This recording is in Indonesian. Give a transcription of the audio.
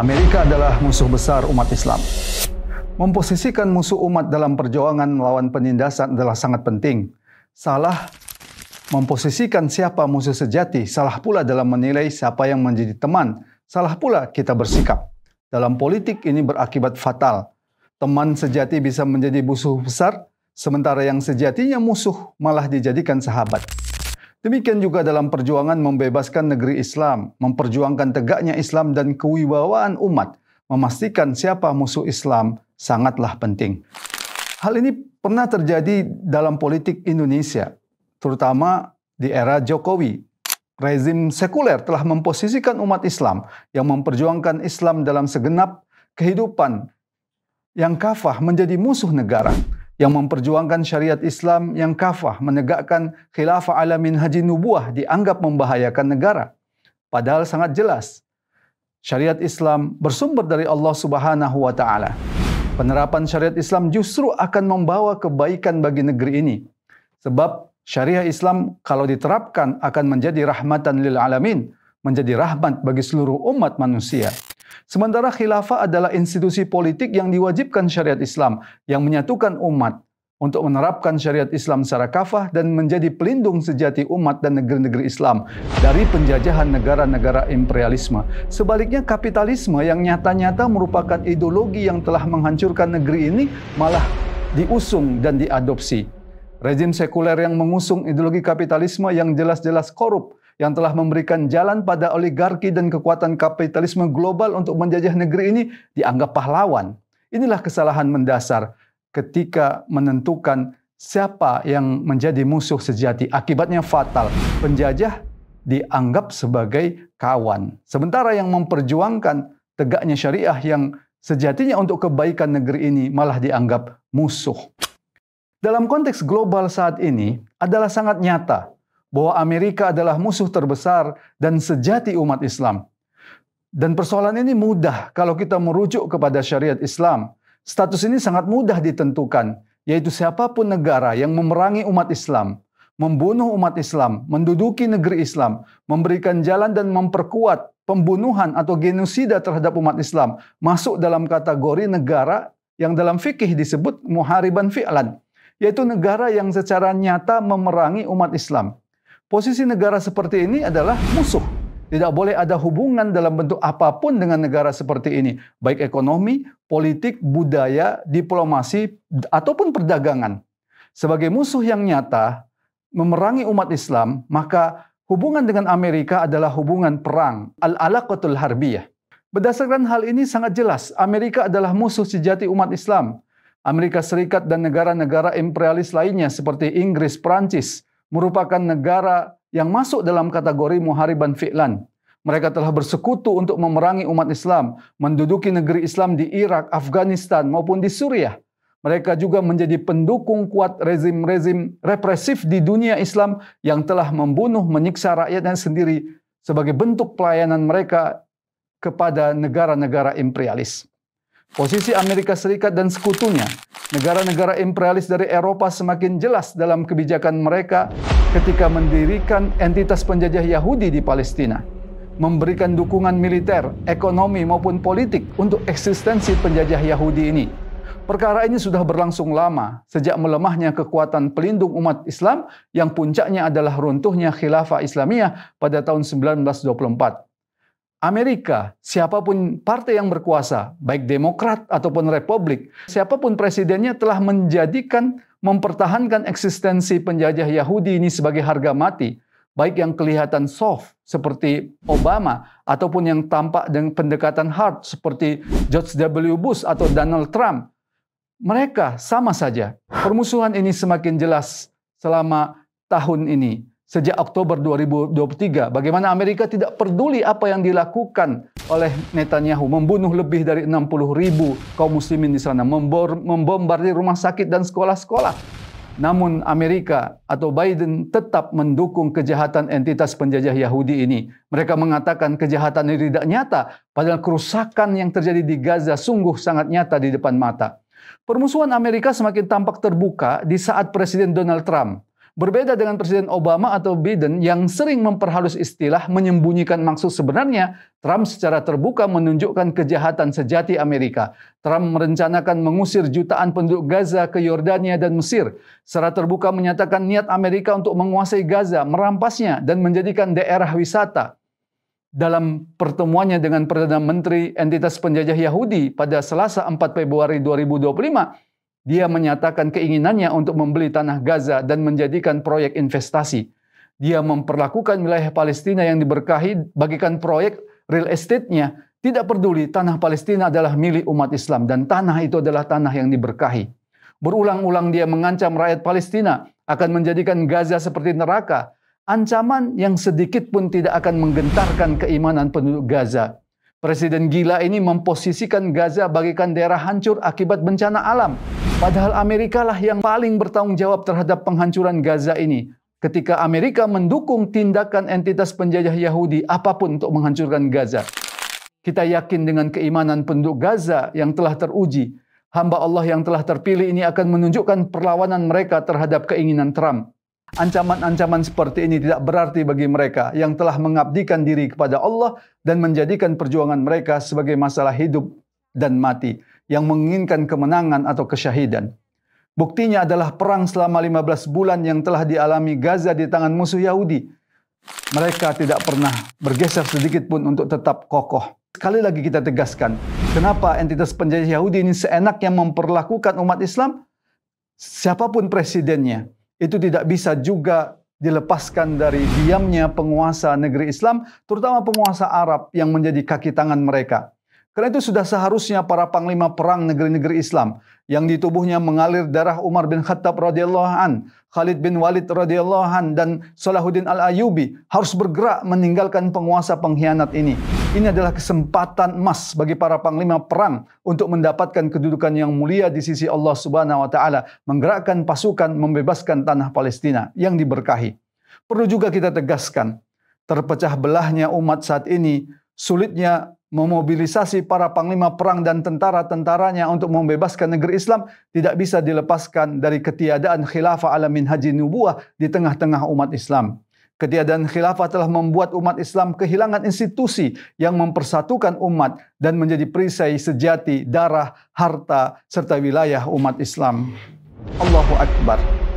Amerika adalah musuh besar umat Islam. Memposisikan musuh umat dalam perjuangan melawan penindasan adalah sangat penting. Salah memposisikan siapa musuh sejati, salah pula dalam menilai siapa yang menjadi teman, salah pula kita bersikap. Dalam politik ini berakibat fatal. Teman sejati bisa menjadi musuh besar, sementara yang sejatinya musuh malah dijadikan sahabat. Demikian juga dalam perjuangan membebaskan negeri Islam, memperjuangkan tegaknya Islam dan kewibawaan umat, memastikan siapa musuh Islam sangatlah penting. Hal ini pernah terjadi dalam politik Indonesia, terutama di era Jokowi. Rezim sekuler telah memposisikan umat Islam yang memperjuangkan Islam dalam segenap kehidupan yang kafah menjadi musuh negara. Yang memperjuangkan syariat Islam yang kafah menegakkan khilafah ala minhaji nubuwah dianggap membahayakan negara. Padahal sangat jelas, syariat Islam bersumber dari Allah Subhanahu wa Ta'ala. Penerapan syariat Islam justru akan membawa kebaikan bagi negeri ini. Sebab syariat Islam kalau diterapkan akan menjadi rahmatan lil alamin, menjadi rahmat bagi seluruh umat manusia. Sementara khilafah adalah institusi politik yang diwajibkan syariat Islam yang menyatukan umat untuk menerapkan syariat Islam secara kafah dan menjadi pelindung sejati umat dan negeri-negeri Islam dari penjajahan negara-negara imperialisme. Sebaliknya kapitalisme yang nyata-nyata merupakan ideologi yang telah menghancurkan negeri ini malah diusung dan diadopsi. Rezim sekuler yang mengusung ideologi kapitalisme yang jelas-jelas korup, yang telah memberikan jalan pada oligarki dan kekuatan kapitalisme global untuk menjajah negeri ini dianggap pahlawan. Inilah kesalahan mendasar ketika menentukan siapa yang menjadi musuh sejati. Akibatnya fatal. Penjajah dianggap sebagai kawan. Sementara yang memperjuangkan tegaknya syariah yang sejatinya untuk kebaikan negeri ini malah dianggap musuh. Dalam konteks global saat ini adalah sangat nyata bahwa Amerika adalah musuh terbesar dan sejati umat Islam. Dan persoalan ini mudah kalau kita merujuk kepada syariat Islam. Status ini sangat mudah ditentukan, yaitu siapapun negara yang memerangi umat Islam, membunuh umat Islam, menduduki negeri Islam, memberikan jalan dan memperkuat pembunuhan atau genosida terhadap umat Islam, masuk dalam kategori negara yang dalam fikih disebut muhariban fi'lan, yaitu negara yang secara nyata memerangi umat Islam. Posisi negara seperti ini adalah musuh. Tidak boleh ada hubungan dalam bentuk apapun dengan negara seperti ini. Baik ekonomi, politik, budaya, diplomasi, ataupun perdagangan. Sebagai musuh yang nyata, memerangi umat Islam, maka hubungan dengan Amerika adalah hubungan perang. Al-alaqatul harbiyah. Berdasarkan hal ini sangat jelas, Amerika adalah musuh sejati umat Islam. Amerika Serikat dan negara-negara imperialis lainnya seperti Inggris, Prancis, merupakan negara yang masuk dalam kategori muhariban fi'lan. Mereka telah bersekutu untuk memerangi umat Islam, menduduki negeri Islam di Irak, Afghanistan, maupun di Suriah. Mereka juga menjadi pendukung kuat rezim-rezim represif di dunia Islam yang telah membunuh, menyiksa rakyatnya sendiri sebagai bentuk pelayanan mereka kepada negara-negara imperialis. Posisi Amerika Serikat dan sekutunya, negara-negara imperialis dari Eropa semakin jelas dalam kebijakan mereka ketika mendirikan entitas penjajah Yahudi di Palestina, memberikan dukungan militer, ekonomi maupun politik untuk eksistensi penjajah Yahudi ini. Perkara ini sudah berlangsung lama, sejak melemahnya kekuatan pelindung umat Islam yang puncaknya adalah runtuhnya khilafah Islamiyah pada tahun 1924. Amerika, siapapun partai yang berkuasa, baik Demokrat ataupun Republik, siapapun presidennya telah mempertahankan eksistensi penjajah Yahudi ini sebagai harga mati, baik yang kelihatan soft seperti Obama ataupun yang tampak dengan pendekatan hard seperti George W. Bush atau Donald Trump. Mereka sama saja. Permusuhan ini semakin jelas selama tahun ini. Sejak Oktober 2023, bagaimana Amerika tidak peduli apa yang dilakukan oleh Netanyahu, membunuh lebih dari 60.000 kaum muslimin di sana, membombardir rumah sakit dan sekolah-sekolah. Namun Amerika atau Biden tetap mendukung kejahatan entitas penjajah Yahudi ini. Mereka mengatakan kejahatan ini tidak nyata, padahal kerusakan yang terjadi di Gaza sungguh sangat nyata di depan mata. Permusuhan Amerika semakin tampak terbuka di saat Presiden Donald Trump Berbeda dengan Presiden Obama atau Biden yang sering memperhalus istilah, menyembunyikan maksud sebenarnya, Trump secara terbuka menunjukkan kejahatan sejati Amerika. Trump merencanakan mengusir jutaan penduduk Gaza ke Yordania dan Mesir. Secara terbuka menyatakan niat Amerika untuk menguasai Gaza, merampasnya, dan menjadikan daerah wisata. Dalam pertemuannya dengan Perdana Menteri entitas penjajah Yahudi pada Selasa 4 Februari 2025, dia menyatakan keinginannya untuk membeli tanah Gaza dan menjadikan proyek investasi. Dia memperlakukan wilayah Palestina yang diberkahi bagikan proyek real estate-nya. Tidak peduli tanah Palestina adalah milik umat Islam dan tanah itu adalah tanah yang diberkahi. Berulang-ulang dia mengancam rakyat Palestina akan menjadikan Gaza seperti neraka. Ancaman yang sedikit pun tidak akan menggentarkan keimanan penduduk Gaza. Presiden gila ini memposisikan Gaza bagaikan daerah hancur akibat bencana alam. Padahal Amerika lah yang paling bertanggung jawab terhadap penghancuran Gaza ini. Ketika Amerika mendukung tindakan entitas penjajah Yahudi apapun untuk menghancurkan Gaza. Kita yakin dengan keimanan penduduk Gaza yang telah teruji. Hamba Allah yang telah terpilih ini akan menunjukkan perlawanan mereka terhadap keinginan Trump. Ancaman-ancaman seperti ini tidak berarti bagi mereka yang telah mengabdikan diri kepada Allah dan menjadikan perjuangan mereka sebagai masalah hidup dan mati yang menginginkan kemenangan atau kesyahidan. Buktinya adalah perang selama 15 bulan yang telah dialami Gaza di tangan musuh Yahudi. Mereka tidak pernah bergeser sedikit pun untuk tetap kokoh. Sekali lagi kita tegaskan, kenapa entitas penjajah Yahudi ini seenaknya memperlakukan umat Islam? Siapapun presidennya, itu tidak bisa juga dilepaskan dari diamnya penguasa negeri Islam, terutama penguasa Arab yang menjadi kaki tangan mereka. Karena itu sudah seharusnya para panglima perang negeri-negeri Islam yang di tubuhnya mengalir darah Umar bin Khattab radhiyallahu an, Khalid bin Walid radhiyallahu an, dan Salahuddin al-Ayyubi harus bergerak meninggalkan penguasa pengkhianat ini. Ini adalah kesempatan emas bagi para panglima perang untuk mendapatkan kedudukan yang mulia di sisi Allah Subhanahu wa taala, menggerakkan pasukan membebaskan tanah Palestina yang diberkahi. Perlu juga kita tegaskan, terpecah belahnya umat saat ini, sulitnya memobilisasi para panglima perang dan tentara-tentaranya untuk membebaskan negeri Islam tidak bisa dilepaskan dari ketiadaan khilafah ala minhaji nubuwah di tengah-tengah umat Islam. Ketiadaan khilafah telah membuat umat Islam kehilangan institusi yang mempersatukan umat dan menjadi perisai sejati darah, harta, serta wilayah umat Islam. Allahu Akbar.